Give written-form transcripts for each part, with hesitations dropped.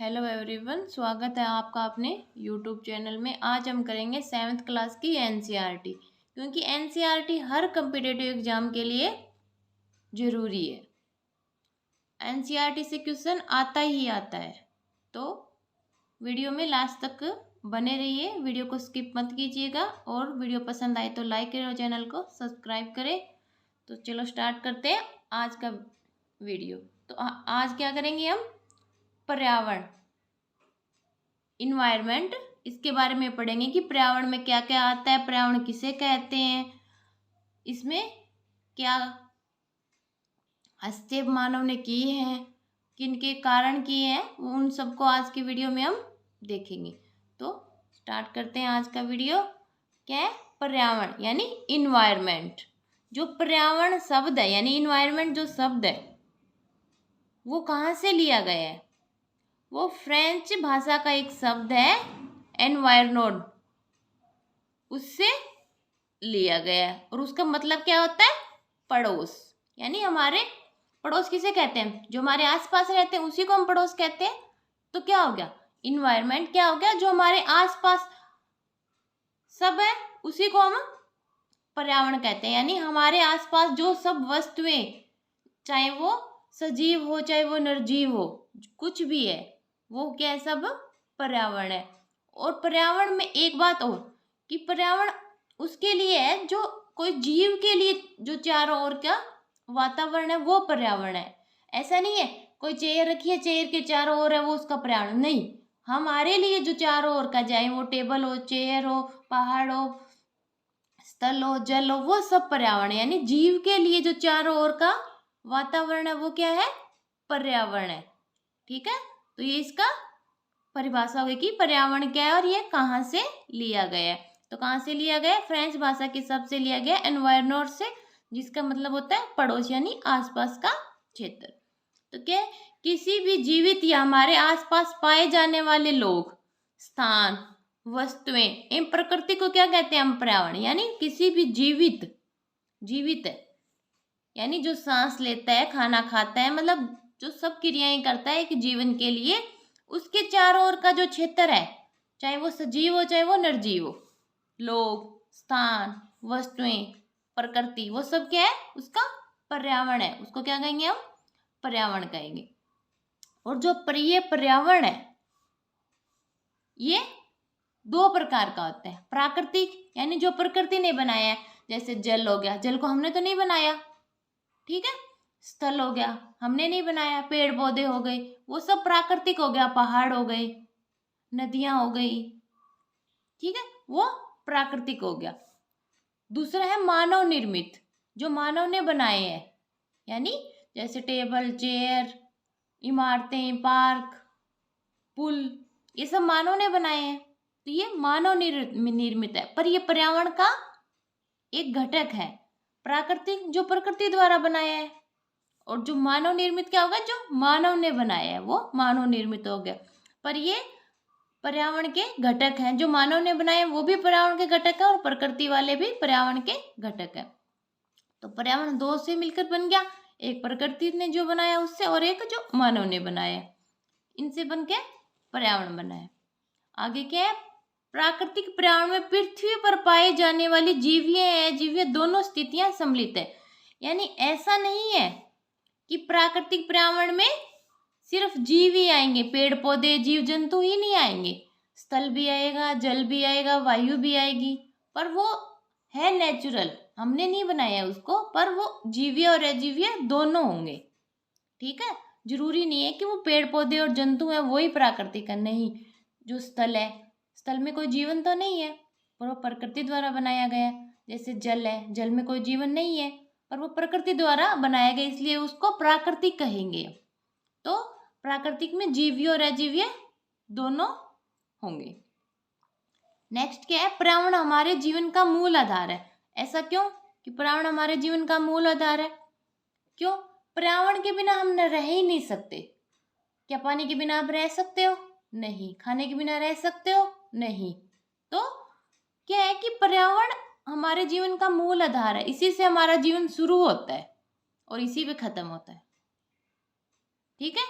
Hello everyone, स्वागत है आपका अपने यूट्यूब चैनल में। आज हम करेंगे 7th क्लास की एनसीईआरटी, क्योंकि एनसीईआरटी हर कम्पिटिटिव एग्जाम के लिए ज़रूरी है। एनसीईआरटी से क्वेश्चन आता ही आता है, तो वीडियो में लास्ट तक बने रहिए, वीडियो को स्किप मत कीजिएगा। और वीडियो पसंद आए तो लाइक करें और चैनल को सब्सक्राइब करें। तो चलो स्टार्ट करते हैं आज का वीडियो। तो आज क्या करेंगे हम? पर्यावरण, इन्वायरमेंट, इसके बारे में पढ़ेंगे कि पर्यावरण में क्या क्या आता है, पर्यावरण किसे कहते हैं, इसमें क्या हस्तक्षेप मानव ने किए हैं, किन के कारण किए हैं, उन सबको आज की वीडियो में हम देखेंगे। तो स्टार्ट करते हैं आज का वीडियो। क्या है? पर्यावरण यानी इन्वायरमेंट। जो पर्यावरण शब्द है यानी इन्वायरमेंट जो शब्द है वो कहाँ से लिया गया है? वो फ्रेंच भाषा का एक शब्द है एनवायरनोड, उससे लिया गया है। और उसका मतलब क्या होता है? पड़ोस। यानी हमारे पड़ोस किसे कहते हैं? जो हमारे आसपास रहते हैं उसी को हम पड़ोस कहते हैं। तो क्या हो गया? इन्वायरमेंट क्या हो गया? जो हमारे आसपास सब है उसी को हम पर्यावरण कहते हैं। यानी हमारे आसपास जो सब वस्तुएं, चाहे वो सजीव हो चाहे वो निर्जीव हो, कुछ भी है, वो क्या है? सब पर्यावरण है। और पर्यावरण में एक बात और, कि पर्यावरण उसके लिए है जो कोई जीव के लिए जो चारों ओर का वातावरण है वो पर्यावरण है। ऐसा नहीं है कोई चेयर रखी है, चेयर के चारों ओर है वो उसका पर्यावरण नहीं। हमारे लिए जो चारों ओर का, चाहे वो टेबल हो, चेयर हो, पहाड़ हो, स्थल हो, जल हो, वो सब पर्यावरण है। यानी जीव के लिए जो चारों ओर का वातावरण है वो क्या है? पर्यावरण है। ठीक है, तो ये इसका परिभाषा होगी कि पर्यावरण क्या है और ये कहाँ से लिया गया है। तो कहाँ से लिया गया? फ्रेंच भाषा के शब्द से लिया गया, एनवायरनोड से, जिसका मतलब होता है पड़ोस यानी आसपास का क्षेत्र। तो क्या? किसी भी जीवित या हमारे आसपास पाए जाने वाले लोग, स्थान, वस्तुएं एवं प्रकृति को क्या कहते हैं हम? पर्यावरण। यानी किसी भी जीवित है यानी जो सांस लेता है, खाना खाता है, मतलब जो सब क्रियाएं करता है एक जीवन के लिए, उसके चारों ओर का जो क्षेत्र है, चाहे वो सजीव हो चाहे वो निर्जीव हो, लोग, स्थान, वस्तुएं, प्रकृति, वो सब क्या है? उसका पर्यावरण है। उसको क्या कहेंगे हम? पर्यावरण कहेंगे। और जो ये पर्यावरण है ये दो प्रकार का होता है। प्राकृतिक यानी जो प्रकृति ने बनाया है, जैसे जल हो गया, जल को हमने तो नहीं बनाया, ठीक है। स्थल हो गया, हमने नहीं बनाया। पेड़ पौधे हो गए, वो सब प्राकृतिक हो गया। पहाड़ हो गए, नदियां हो गई, ठीक है, वो प्राकृतिक हो गया। दूसरा है मानव निर्मित, जो मानव ने बनाए हैं, यानी जैसे टेबल, चेयर, इमारतें, पार्क, पुल, ये सब मानव ने बनाए हैं, तो ये मानव निर्मित है। पर ये पर्यावरण का एक घटक है। प्राकृतिक जो प्रकृति द्वारा बनाया है, और जो मानव निर्मित क्या होगा? जो मानव ने बनाया है वो मानव निर्मित हो गया। पर ये पर्यावरण के घटक हैं। जो मानव ने बनाए वो भी पर्यावरण के घटक है और प्रकृति वाले भी पर्यावरण के घटक है। तो पर्यावरण दो से मिलकर बन गया, एक प्रकृति ने जो बनाया उससे, और एक जो मानव ने बनाया, इनसे बन के पर्यावरण बना है। आगे क्या है? प्राकृतिक पर्यावरण में पृथ्वी पर पाए जाने वाली जीवीय अजीवीय दोनों स्थितियां सम्मिलित है। यानी ऐसा नहीं है कि प्राकृतिक पर्यावरण में सिर्फ जीव ही आएंगे, पेड़ पौधे, जीव जंतु ही नहीं आएंगे, स्थल भी आएगा, जल भी आएगा, वायु भी आएगी, पर वो है नेचुरल, हमने नहीं बनाया उसको, पर वो जीवीय और अजीवीय दोनों होंगे। ठीक है, जरूरी नहीं है कि वो पेड़ पौधे और जंतु हैं वही प्राकृतिक है, नहीं। जो स्थल है, स्थल में कोई जीवन तो नहीं है, पर वो प्रकृति द्वारा बनाया गया। जैसे जल है, जल में कोई जीवन नहीं है, पर वो प्रकृति द्वारा बनाया गया, इसलिए उसको प्राकृतिक कहेंगे। तो प्राकृतिक में जीवीय और अजीवीय दोनों होंगे। नेक्स्ट क्या है? पर्यावरण हमारे जीवन का मूल आधार है। ऐसा क्यों कि पर्यावरण हमारे जीवन का मूल आधार है? क्यों? पर्यावरण के बिना हम रह ही नहीं सकते। क्या पानी के बिना आप रह सकते हो? नहीं। खाने के बिना रह सकते हो? नहीं। तो क्या है कि पर्यावरण हमारे जीवन का मूल आधार है, इसी से हमारा जीवन शुरू होता है और इसी पे खत्म होता है। ठीक है,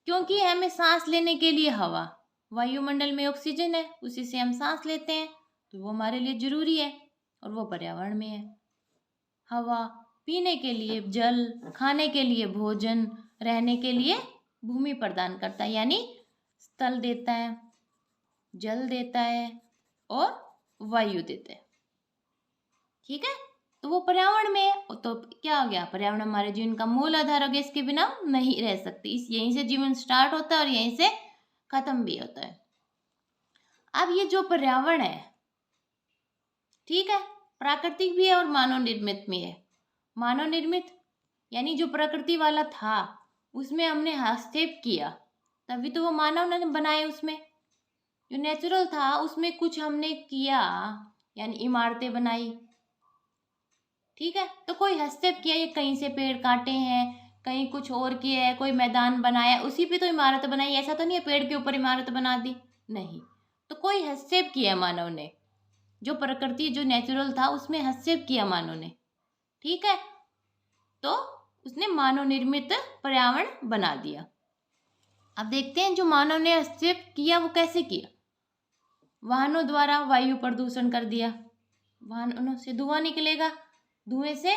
क्योंकि हमें सांस लेने के लिए हवा, वायुमंडल में ऑक्सीजन है, उसी से हम सांस लेते हैं, तो वो हमारे लिए जरूरी है और वो पर्यावरण में है। हवा, पीने के लिए जल, खाने के लिए भोजन, रहने के लिए भूमि प्रदान करता है, यानी स्थल देता है, जल देता है और वायु देता है। ठीक है, तो वो पर्यावरण में है। तो क्या हो गया, पर्यावरण हमारे जीवन का मूल आधार हो गया, इसके बिना हम नहीं रह सकते। इस यहीं से जीवन स्टार्ट होता है और यहीं से खत्म भी होता है। अब ये जो पर्यावरण है, ठीक है, प्राकृतिक भी है और मानव निर्मित भी है। मानव निर्मित यानी जो प्रकृति वाला था उसमें हमने हस्तक्षेप किया, तभी तो वो मानव ने बनाए। उसमें जो नेचुरल था उसमें कुछ हमने किया, यानी इमारतें बनाई। ठीक है, तो कोई हस्तक्षेप किया, ये कहीं से पेड़ काटे हैं, कहीं कुछ और किया है, कोई मैदान बनाया, उसी पे तो इमारत बनाई। ऐसा तो नहीं है पेड़ के ऊपर इमारत बना दी, नहीं। तो कोई हस्तक्षेप किया मानव ने, जो प्रकृति जो नेचुरल था उसमें हस्तक्षेप किया मानव ने। ठीक है, तो उसने मानव निर्मित पर्यावरण बना दिया। अब देखते हैं जो मानव ने हस्तक्षेप किया वो कैसे किया। वाहनों द्वारा वायु प्रदूषण कर दिया, वाहनों से धुआं निकलेगा, धुएं से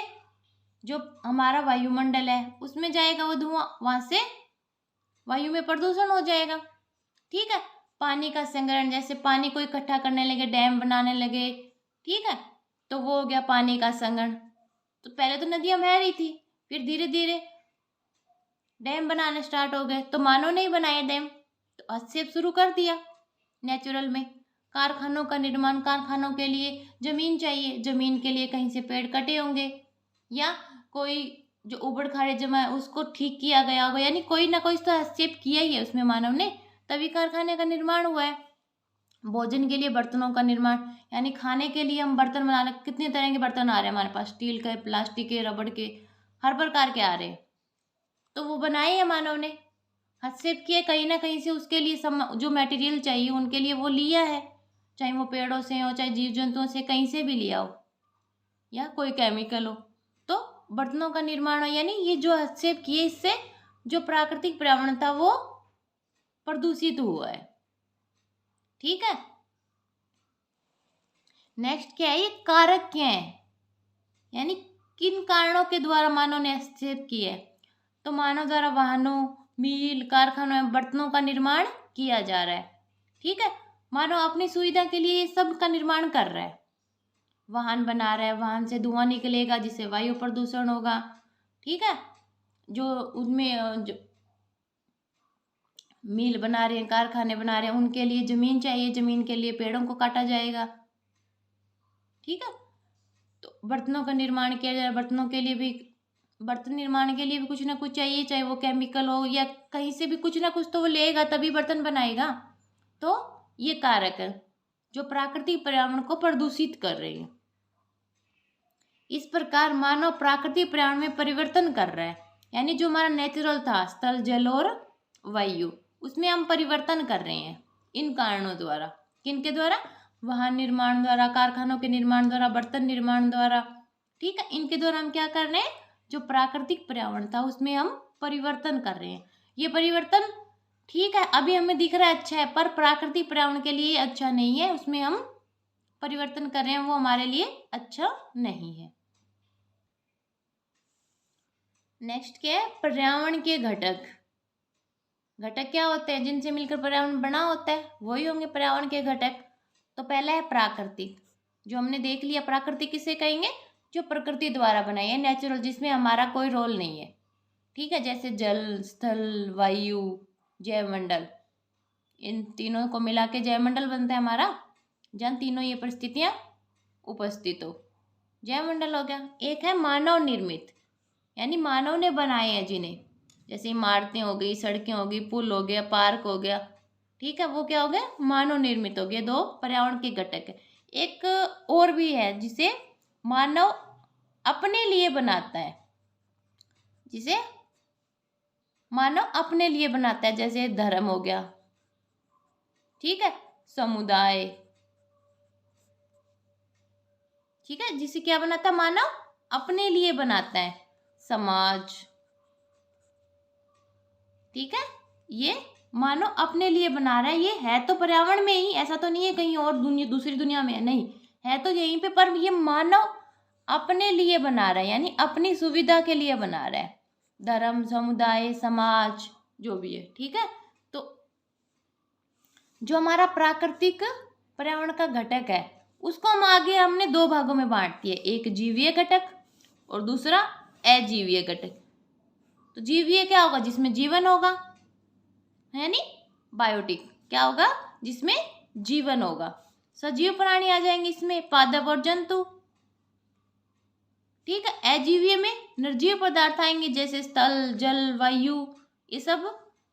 जो हमारा वायुमंडल है उसमें जाएगा वो धुआं, वहां से वायु में प्रदूषण हो जाएगा। ठीक है, पानी का संग्रहण, जैसे पानी को इकट्ठा करने लगे, डैम बनाने लगे, ठीक है, तो वो हो गया पानी का संग्रहण। तो पहले तो नदियां बह रही थी, फिर धीरे धीरे डैम बनाने स्टार्ट हो गए, तो मानव ने ही बनाए डैम, तो हस्तक्षेप शुरू कर दिया नेचुरल में। कारखानों का निर्माण, कारखानों के लिए जमीन चाहिए, जमीन के लिए कहीं से पेड़ कटे होंगे, या कोई जो उबड़ खाड़े जमा है उसको ठीक किया गया होगा, यानी कोई ना कोई तो हस्तक्षेप किया ही है उसमें मानव ने, तभी कारखाने का निर्माण हुआ है। भोजन के लिए बर्तनों का निर्माण, यानी खाने के लिए हम बर्तन बना रहे, कितने तरह के बर्तन आ रहे हैं हमारे पास, स्टील के, प्लास्टिक के, रबड़ के, हर प्रकार के आ रहे हैं, तो वो बनाए हैं मानव ने, हस्तक्षेप किए कहीं ना कहीं से, उसके लिए जो मटेरियल चाहिए उनके लिए वो लिया है, चाहे वो पेड़ों से हो, चाहे जीव जंतुओं से, कहीं से भी लिया हो, या कोई केमिकल हो, तो बर्तनों का निर्माण हो। यानी ये जो हस्तक्षेप किए, इससे जो प्राकृतिक पर्यावरण था वो प्रदूषित हुआ है। ठीक है, नेक्स्ट क्या है, ये कारक क्या है, यानी किन कारणों के द्वारा मानव ने हस्तक्षेप किया है। तो मानव द्वारा वाहनों, मील, कारखानों एवं बर्तनों का निर्माण किया जा रहा है। ठीक है, मानव अपनी सुविधा के लिए ये सब का निर्माण कर रहा है, वाहन बना रहा है, वाहन से धुआं निकलेगा जिससे वायु प्रदूषण होगा। ठीक है, जो उनमें जो मील बना रहे हैं, कारखाने बना रहे हैं, उनके लिए जमीन चाहिए, जमीन के लिए पेड़ों को काटा जाएगा। ठीक है, तो बर्तनों का निर्माण किया जाए, बर्तनों के लिए भी, बर्तन निर्माण के लिए भी कुछ ना कुछ चाहिए, चाहे वो केमिकल हो या कहीं से भी कुछ ना कुछ तो वो लेगा तभी बर्तन बनाएगा। तो ये कारक है जो प्राकृतिक पर्यावरण को प्रदूषित कर रहे हैं। इस प्रकार मानव प्राकृतिक पर्यावरण में परिवर्तन कर रहा है, यानी जो हमारा नेचुरल था स्थल, जल और वायु, उसमें हम परिवर्तन कर रहे हैं इन कारणों द्वारा। किनके द्वारा, वाहन निर्माण द्वारा, कारखानों के निर्माण द्वारा, बर्तन निर्माण द्वारा। ठीक है, इनके द्वारा हम क्या कर रहे हैं, जो प्राकृतिक पर्यावरण था उसमें हम परिवर्तन कर रहे हैं। ये परिवर्तन ठीक है अभी हमें दिख रहा है अच्छा है, पर प्राकृतिक पर्यावरण के लिए अच्छा नहीं है, उसमें हम परिवर्तन कर रहे हैं, वो हमारे लिए अच्छा नहीं है। नेक्स्ट क्या है, पर्यावरण के घटक। घटक क्या होते हैं, जिनसे मिलकर पर्यावरण बना होता है, वही होंगे पर्यावरण के घटक। तो पहला है प्राकृतिक, जो हमने देख लिया, प्राकृतिक किसे कहेंगे, जो प्रकृति द्वारा बनाई है, नेचुरल, जिसमें हमारा कोई रोल नहीं है। ठीक है, जैसे जल, स्थल, वायु, जैवमंडल, इन तीनों को मिला के जैवमंडल बनता है हमारा, जहाँ तीनों ये परिस्थितियां उपस्थित हो, जैवमंडल हो गया। एक है मानव निर्मित, यानी मानव ने बनाए हैं जिन्हें, जैसे इमारतें हो गई, सड़कें हो गई, पुल हो गया, पार्क हो गया। ठीक है, वो क्या हो गया, मानव निर्मित हो गया, दो पर्यावरण के घटक है। एक और भी है जिसे मानव अपने लिए बनाता है, जिसे मानव अपने लिए बनाता है, जैसे धर्म हो गया, ठीक है, समुदाय, ठीक है, जिसे क्या बनाता है, मानव अपने लिए बनाता है, समाज। ठीक है, ये मानो अपने लिए बना रहा है। ये है तो पर्यावरण में ही, ऐसा तो नहीं है कहीं और दूसरी दुनिया में है, नहीं है तो यहीं पे, पर ये मानव अपने लिए बना रहा है, यानी अपनी सुविधा के लिए बना रहा है। धर्म, समुदाय, समाज जो भी है, ठीक है। तो जो हमारा प्राकृतिक पर्यावरण का घटक है उसको हमने दो भागों में बांट दिए, एक जीवीय घटक और दूसरा अजीवीय घटक। तो जीवीय क्या होगा? जिसमें जीवन होगा, है नी, बायोटिक क्या होगा? जिसमें जीवन होगा। सजीव प्राणी आ जाएंगे इसमें, पादप और जंतु, ठीक है। अजीवीय में निर्जीव पदार्थ आएंगे, जैसे स्थल, जल, वायु, ये सब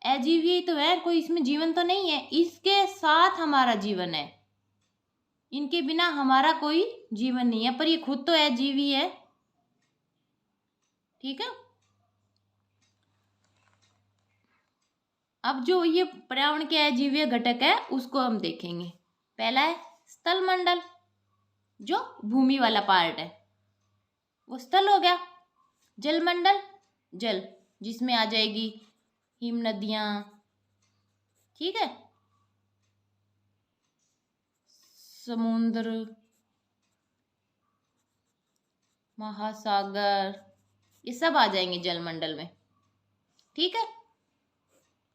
अजीवीय तो है, कोई इसमें जीवन तो नहीं है, इसके साथ हमारा जीवन है, इनके बिना हमारा कोई जीवन नहीं है, पर ये खुद तो अजीवी है, ठीक है। अब जो ये पर्यावरण के अजीवीय घटक है उसको हम देखेंगे। पहला है स्थल मंडल, जो भूमि वाला पार्ट है वो स्थल हो गया। जल मंडल, जल जिसमें आ जाएगी हिम नदियां, ठीक है, समुद्र, महासागर, ये सब आ जाएंगे जल मंडल में, ठीक है।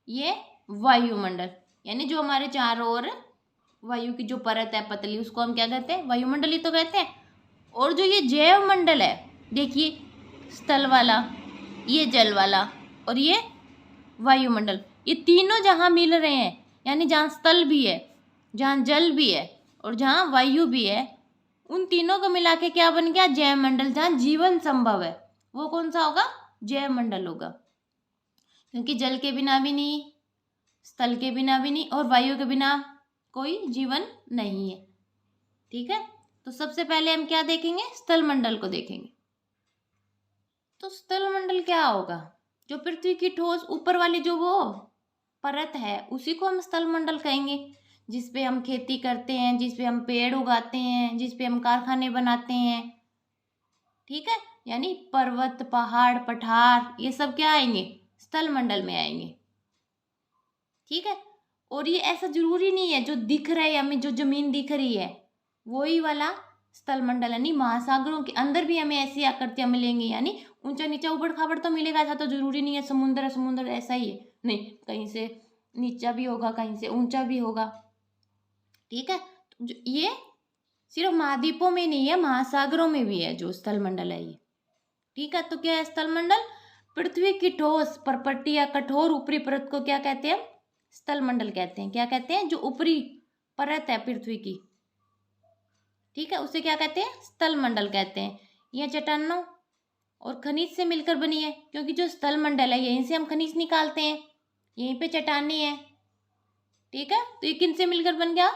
ये वायुमंडल, यानी जो हमारे चारों ओर वायु की जो परत है पतली, उसको हम क्या कहते हैं? वायुमंडल ही तो कहते हैं। और जो ये जैव मंडल है, देखिए, स्थल वाला, ये जल वाला और ये वायुमंडल, ये तीनों जहाँ मिल रहे हैं, यानी जहाँ स्थल भी है, जहाँ जल भी है और जहाँ वायु भी है, उन तीनों को मिला के क्या बन गया? जैव मंडल। जहाँ जीवन संभव है वो कौन सा होगा? जैव मंडल होगा, क्योंकि जल के बिना भी नहीं, स्थल के बिना भी नहीं और वायु के बिना कोई जीवन नहीं है, ठीक है। तो सबसे पहले हम क्या देखेंगे? स्थल मंडल को देखेंगे। तो स्थल मंडल क्या होगा? जो पृथ्वी की ठोस ऊपर वाली जो वो परत है उसी को हम स्थल मंडल कहेंगे, जिसपे हम खेती करते हैं, जिसपे हम पेड़ उगाते हैं, जिसपे हम कारखाने बनाते हैं, ठीक है। यानी पर्वत, पहाड़, पठार, ये सब क्या आएंगे? स्थल मंडल में आएंगे, ठीक है। और ये ऐसा जरूरी नहीं है जो दिख रहा है हमें, जो जमीन दिख रही है वही वाला स्थल मंडल, यानी महासागरों के अंदर भी हमें ऐसी आकृतियां मिलेंगी, यानी ऊंचा नीचा उबड़ खाबड़ तो मिलेगा, ऐसा तो जरूरी नहीं है समुद्र समुद्र ऐसा ही है, नहीं, कहीं से नीचा भी होगा, कहीं से ऊंचा भी होगा, ठीक है। तो ये सिर्फ महाद्वीपों में नहीं है, महासागरों में भी है जो स्थल मंडल है ये, ठीक है। तो क्या है स्थल मंडल? पृथ्वी की ठोस परपट्टी या कठोर ऊपरी परत को क्या कहते हैं? स्थल मंडल कहते हैं। क्या कहते हैं? जो ऊपरी परत है पृथ्वी की, ठीक है, उसे क्या कहते हैं? स्थल मंडल कहते हैं। यह चट्टानों और खनिज से मिलकर बनी है, क्योंकि जो स्थल मंडल है यहीं से हम खनिज निकालते हैं, यहीं पे चट्टानें हैं, ठीक है। तो ये किन से मिलकर बन गया?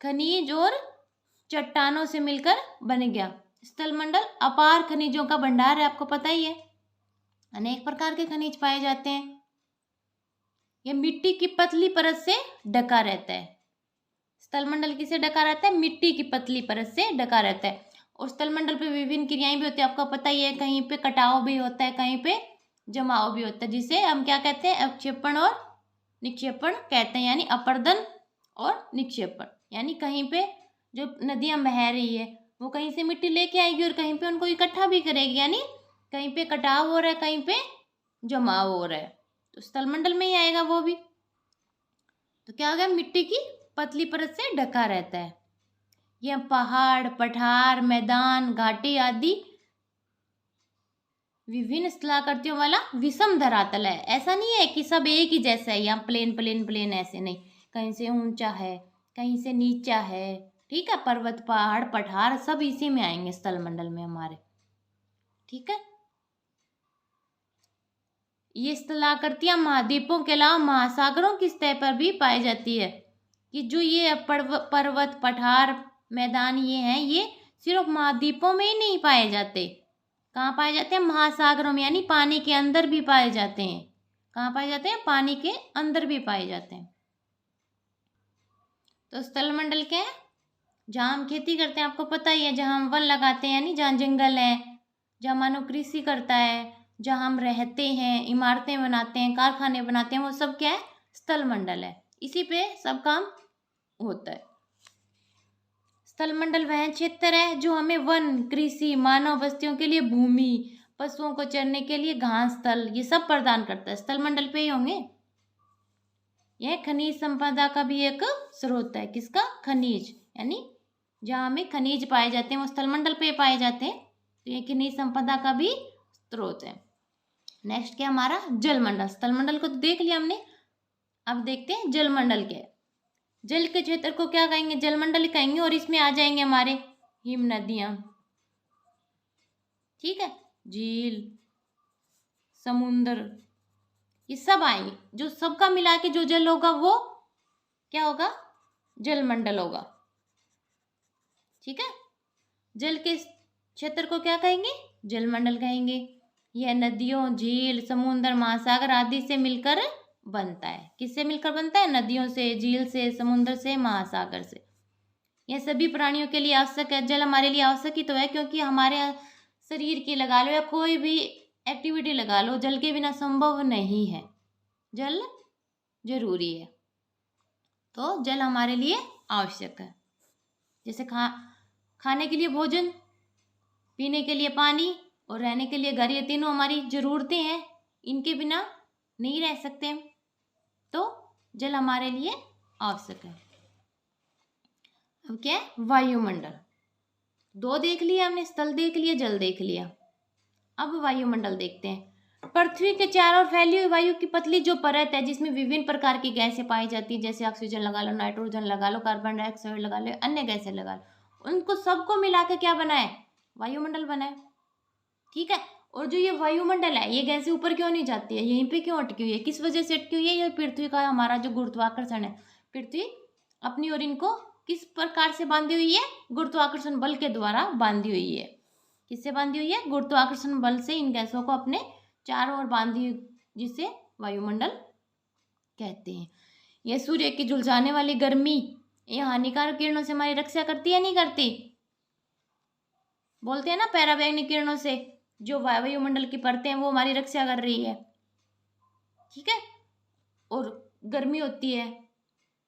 खनिज और चट्टानों से मिलकर बन गया। स्थल मंडल अपार खनिजों का भंडार है, आपको पता ही है, अनेक प्रकार के खनिज पाए जाते हैं। यह मिट्टी की पतली परत से ढका रहता है। स्थल मंडल किसे ढका रहता है? मिट्टी की पतली परत से ढका रहता है। और स्थल मंडल पे विभिन्न क्रियाएं भी होती है, आपको पता ही है, कहीं पे कटाव भी होता है, कहीं पे जमाव भी होता है, जिसे हम क्या कहते हैं? अवक्षेपण और निक्षेपण कहते हैं, यानी अपर्दन और निक्षेपण। यानी कहीं पे जो नदियां बह रही है वो कहीं से मिट्टी लेके आएगी और कहीं पे उनको इकट्ठा भी करेगी, यानी कहीं पे कटाव हो रहा है, कहीं पे जमाव हो रहा है, तो स्थल मंडल में ही आएगा वो भी। तो क्या हो गया? मिट्टी की पतली परत से ढका रहता है। यह पहाड़, पठार, मैदान, घाटी आदि विभिन्न स्थलाकृतियों वाला विषम धरातल है। ऐसा नहीं है कि सब एक ही जैसा है, यहाँ प्लेन प्लेन प्लेन, ऐसे नहीं, कहीं से ऊंचा है, कहीं से नीचा है, ठीक है। पर्वत, पहाड़, पठार सब इसी में आएंगे स्थल मंडल में हमारे, ठीक है। ये स्थलाकृतियां महाद्वीपों के अलावा महासागरों की सतह पर भी पाई जाती है, कि जो ये पर्वत, पठार, मैदान ये हैं, ये सिर्फ महाद्वीपों में ही नहीं पाए जाते। कहाँ पाए जाते हैं? महासागरों में, यानी पानी के अंदर भी पाए जाते हैं। कहाँ पाए जाते हैं? पानी के अंदर भी पाए जाते हैं। तो स्थल मंडल क्या है? जहाँ हम खेती करते हैं, आपको पता ही है, जहाँ हम वन लगाते हैं, यानी जहाँ जंगल है, जहाँ मानव कृषि करता है, जहाँ हम रहते हैं, इमारतें बनाते हैं, कारखाने बनाते हैं, वो सब क्या है? स्थल मंडल है, इसी पे सब काम होता है। स्थल मंडल वह क्षेत्र है जो हमें वन, कृषि, मानव बस्तियों के लिए भूमि, पशुओं को चरने के लिए घास स्थल, ये सब प्रदान करता है। स्थल मंडल पे ही होंगे। यह खनिज संपदा का भी एक स्रोत है। किसका? खनिज, यानी जहाँ हमें खनिज पाए जाते हैं वो स्थल मंडल पे पाए जाते हैं, तो ये खनिज संपदा का भी स्रोत है। नेक्स्ट क्या हमारा? जलमंडल। स्थल मंडल को तो देख लिया हमने, अब देखते हैं जलमंडल क्या है। जल के क्षेत्र को क्या कहेंगे? जलमंडल कहेंगे, और इसमें आ जाएंगे हमारे हिम नदियां, ठीक है, झील, समुद्र, ये सब आएंगे। जो सबका मिला के जो जल होगा वो क्या होगा? जलमंडल होगा, ठीक है। जल के क्षेत्र को क्या कहेंगे? जलमंडल कहेंगे। यह नदियों, झील, समुद्र, महासागर आदि से मिलकर बनता है। किससे मिलकर बनता है? नदियों से, झील से, समुद्र से, महासागर से। यह सभी प्राणियों के लिए आवश्यक है। जल हमारे लिए आवश्यक ही तो है, क्योंकि हमारे शरीर की लगा लो या कोई भी एक्टिविटी लगा लो, जल के बिना संभव नहीं है। जल जरूरी है, तो जल हमारे लिए आवश्यक है। जैसे खाने के लिए भोजन, पीने के लिए पानी और रहने के लिए घर, ये तीनों हमारी जरूरतें हैं, इनके बिना नहीं रह सकते हम, तो जल हमारे लिए आवश्यक है। अब क्या है? वायुमंडल। दो देख लिया हमने, स्थल देख लिया, जल देख लिया। अब वायुमंडल देखते हैं। पृथ्वी के चारों ओर फैली हुई वायु की पतली जो परत है, जिसमें विभिन्न प्रकार की गैसें पाई जाती है, जैसे ऑक्सीजन लगा लो, नाइट्रोजन लगा लो, कार्बन डाइऑक्साइड लगा लो, अन्य गैसें लगा लो, उनको सबको मिला के क्या बना है? वायुमंडल बना है, ठीक है। और जो ये वायुमंडल है, ये गैसें ऊपर क्यों नहीं जाती है? यहीं पे क्यों अटकी हुई है? किस वजह से अटकी हुई है? ये पृथ्वी का हमारा जो गुरुत्वाकर्षण है, पृथ्वी अपनी ओर इनको किस प्रकार से बांधी हुई है? गुरुत्वाकर्षण बल के द्वारा बांधी हुई है। किससे बांधी हुई है? गुरुत्वाकर्षण बल से इन गैसों को अपने चारों ओर बांधी, जिसे वायुमंडल कहते हैं। यह सूर्य की झुलसाने वाली गर्मी, ये हानिकारक किरणों से हमारी रक्षा करती है, नहीं करती? बोलते हैं ना, पराबैंगनी किरणों से जो वायुमंडल की परतें हैं वो हमारी रक्षा कर रही है, ठीक है। और गर्मी होती है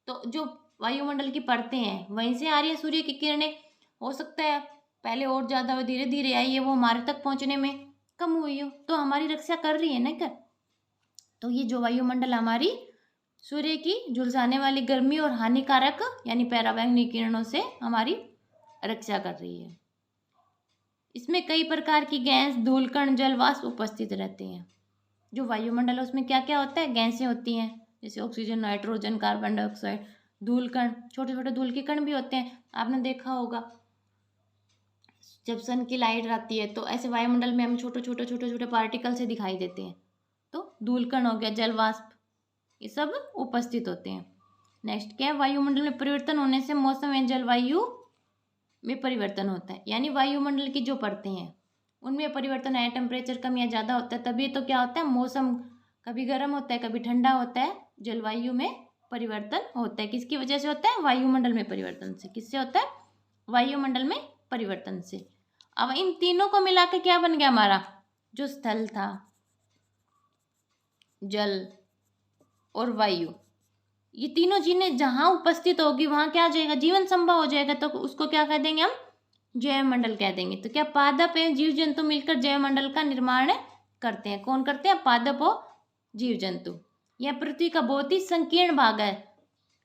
तो जो वायुमंडल की परतें हैं वहीं से आ रही है सूर्य की किरणें। हो सकता है पहले और ज्यादा धीरे धीरे आई है, वो हमारे तक पहुंचने में कम हुई हो, तो हमारी रक्षा कर रही है ना क्या? तो ये जो वायुमंडल हमारी सूर्य की झुलसाने वाली गर्मी और हानिकारक यानी पराबैंगनी किरणों से हमारी रक्षा कर रही है। इसमें कई प्रकार की गैस, धूलकण, जलवाष्प उपस्थित रहते हैं। जो वायुमंडल है उसमें क्या क्या होता है? गैसें होती हैं, जैसे ऑक्सीजन, नाइट्रोजन, कार्बन डाइऑक्साइड, धूलकण, छोटे छोटे धूल के कण भी होते हैं। आपने देखा होगा जब सन की लाइट आती है तो ऐसे वायुमंडल में हम छोटे छोटे छोटे छोटे पार्टिकल से दिखाई देते हैं, तो धूलकण हो गया, जलवाष्प, ये सब उपस्थित होते हैं। नेक्स्ट क्या है? वायुमंडल में परिवर्तन होने से मौसम एवं जलवायु में परिवर्तन होता है। यानी वायुमंडल की जो परतें हैं उनमें परिवर्तन है, टेम्परेचर कम या ज़्यादा होता है, तभी तो क्या होता है? मौसम कभी गर्म होता है, कभी ठंडा होता है, जलवायु में परिवर्तन होता है। किसकी वजह से होता है? वायुमंडल में परिवर्तन से। किससे होता है? वायुमंडल में परिवर्तन से। अब इन तीनों को मिला के क्या बन गया हमारा? जो स्थल था, जल और वायु, ये तीनों चीजें जहां उपस्थित होगी वहां क्या आ जाएगा? जीवन संभव हो जाएगा। तो उसको क्या कह देंगे हम? जैव मंडल कह देंगे। तो क्या पादप एवं जीव जंतु मिलकर जैव मंडल का निर्माण करते हैं। कौन करते हैं? पादप और जीव जंतु। यह पृथ्वी का बहुत ही संकीर्ण भाग है,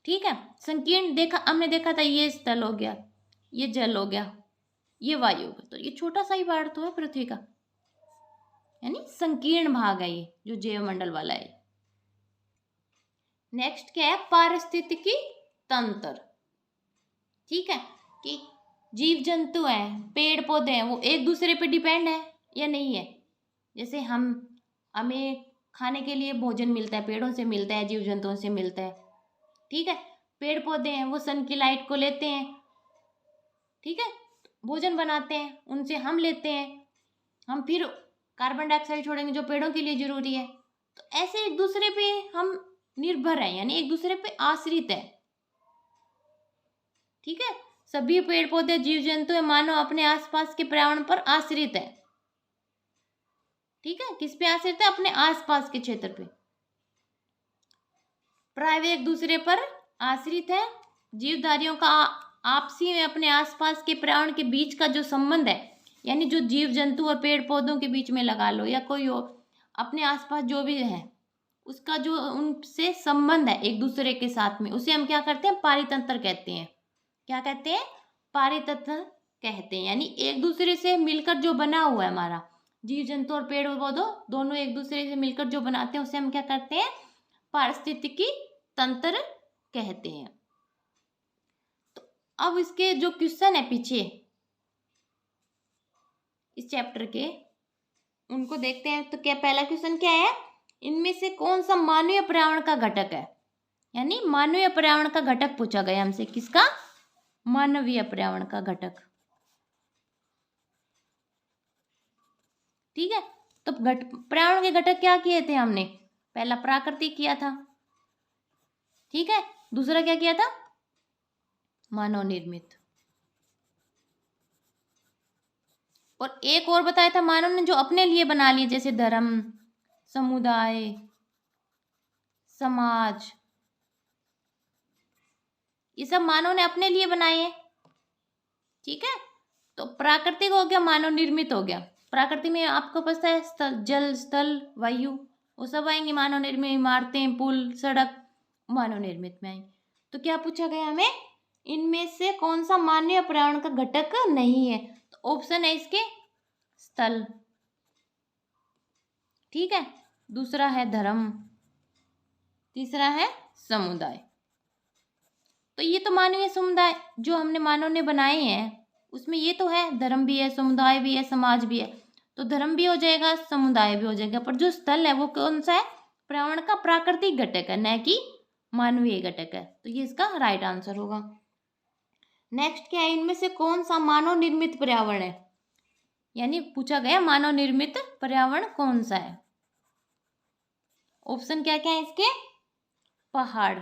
ठीक है। संकीर्ण देखा, हमने देखा था ये स्थल हो गया, ये जल हो गया, ये वायु हो गया, तो ये छोटा सा ही भाग तो है पृथ्वी का, यानी संकीर्ण भाग है ये जो जैव मंडल वाला है। नेक्स्ट क्या है? पारिस्थितिकी तंत्र, ठीक है, कि जीव जंतु हैं, पेड़ पौधे हैं, वो एक दूसरे पे डिपेंड है या नहीं है। जैसे हमें खाने के लिए भोजन मिलता है, पेड़ों से मिलता है, जीव जंतुओं से मिलता है, ठीक है। पेड़ पौधे हैं वो सन की लाइट को लेते हैं, ठीक है, भोजन बनाते हैं, उनसे हम लेते हैं, हम फिर कार्बन डाइऑक्साइड छोड़ेंगे जो पेड़ों के लिए जरूरी है। तो ऐसे एक दूसरे पे हम निर्भर है, यानी एक दूसरे पे आश्रित है, ठीक है। सभी पेड़ पौधे, जीव जंतु है, मानव अपने आसपास के पर्यावरण पर आश्रित है, ठीक है। किस पे आश्रित है? अपने आसपास के क्षेत्र पे। प्राय एक दूसरे पर आश्रित है। जीवधारियों का आपसी में अपने आसपास के पर्यावरण के बीच का जो संबंध है, यानी जो जीव जंतु और पेड़ पौधों के बीच में लगा लो या कोई हो, अपने आसपास जो भी है उसका जो उनसे संबंध है एक दूसरे के साथ में, उसे हम क्या करते हैं, पारितंत्र कहते हैं। क्या कहते हैं, पारितंत्र कहते हैं। यानी एक दूसरे से मिलकर जो बना हुआ है हमारा, जीव जंतु और पेड़ पौधों दोनों एक दूसरे से मिलकर जो बनाते हैं उसे हम क्या करते हैं, पारिस्थितिकी तंत्र कहते हैं। तो अब इसके जो क्वेश्चन है पीछे इस चैप्टर के, उनको देखते हैं। तो क्या पहला क्वेश्चन क्या है, इनमें से कौन सा मानवीय पर्यावरण का घटक है। यानी मानवीय पर्यावरण का घटक पूछा गया हमसे, किसका, मानवीय पर्यावरण का घटक। ठीक है, तो पर्यावरण के घटक क्या किए थे हमने, पहला प्राकृतिक किया था, ठीक है, दूसरा क्या किया था, मानव निर्मित, और एक और बताया था मानव ने जो अपने लिए बना लिए, जैसे धर्म, समुदाय, समाज, ये सब मानव ने अपने लिए बनाए हैं। ठीक है, तो प्राकृतिक हो गया, मानव निर्मित हो गया। प्राकृतिक में आपको पता है स्थल, जल, स्थल, वायु, वो सब आएंगे मानव निर्मित, इमारतें, पुल, सड़क मानव निर्मित में आएंगे। तो क्या पूछा गया हमें, इनमें से कौन सा मानवीय पर्यावरण का घटक नहीं है, तो ऑप्शन है इसके स्थल, ठीक है, दूसरा है धर्म, तीसरा है समुदाय। तो ये तो मानवीय समुदाय जो हमने मानव ने बनाए हैं उसमें ये तो है, धर्म भी है, समुदाय भी है, समाज भी है, तो धर्म भी हो जाएगा, समुदाय भी हो जाएगा, पर जो स्थल है वो कौन सा है, पर्यावरण का प्राकृतिक घटक है, न कि मानवीय घटक है। तो ये इसका राइट आंसर होगा। नेक्स्ट क्या है, इनमें से कौन सा मानव निर्मित पर्यावरण है, यानी पूछा गया मानव निर्मित पर्यावरण कौन सा है। ऑप्शन क्या क्या है इसके, पहाड़,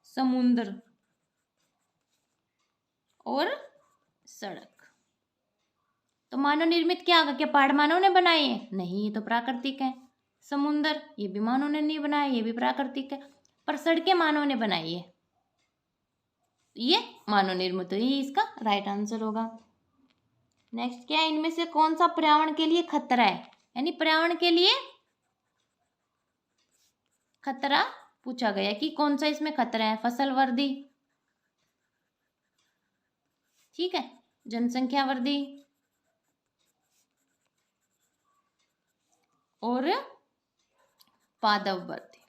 समुद्र और सड़क। तो मानव निर्मित क्या होगा, क्या पहाड़ मानव ने बनाए हैं, नहीं, ये तो प्राकृतिक है। समुद्र, ये भी मानव ने नहीं बनाया, ये भी प्राकृतिक है। पर सड़कें मानव ने बनाई है, ये मानव निर्मित है, ये इसका राइट आंसर होगा। नेक्स्ट क्या है, इनमें से कौन सा पर्यावरण के लिए खतरा है, यानी पर्यावरण के लिए खतरा पूछा गया कि कौन सा इसमें खतरा है, फसल वृद्धि, ठीक है, जनसंख्या वृद्धि और पादप वृद्धि।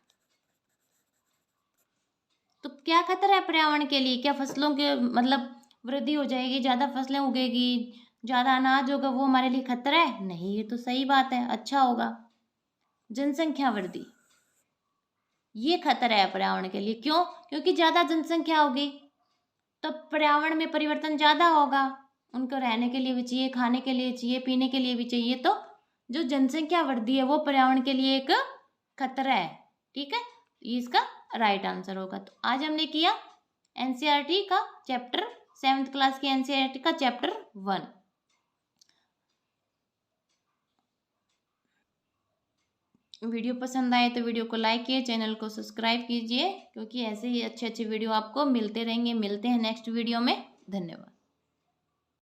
तो क्या खतरा है पर्यावरण के लिए, क्या फसलों के मतलब वृद्धि हो जाएगी, ज्यादा फसलें उगेगी, ज्यादा अनाज होगा, वो हमारे लिए खतरा है, नहीं, ये तो सही बात है, अच्छा होगा। जनसंख्या वृद्धि, ये खतरा है पर्यावरण के लिए, क्यों, क्योंकि ज्यादा जनसंख्या होगी तो पर्यावरण में परिवर्तन ज्यादा होगा, उनको रहने के लिए भी चाहिए, खाने के लिए चाहिए, पीने के लिए भी चाहिए, तो जो जनसंख्या वृद्धि है वो पर्यावरण के लिए एक खतरा है। ठीक है, ये इसका राइट आंसर होगा। तो आज हमने किया एनसीईआरटी का चैप्टर 7th क्लास की एनसीईआरटी का चैप्टर 1। वीडियो पसंद आए तो वीडियो को लाइक कीजिए, चैनल को सब्सक्राइब कीजिए, क्योंकि ऐसे ही अच्छे अच्छे वीडियो आपको मिलते रहेंगे। मिलते हैं नेक्स्ट वीडियो में, धन्यवाद।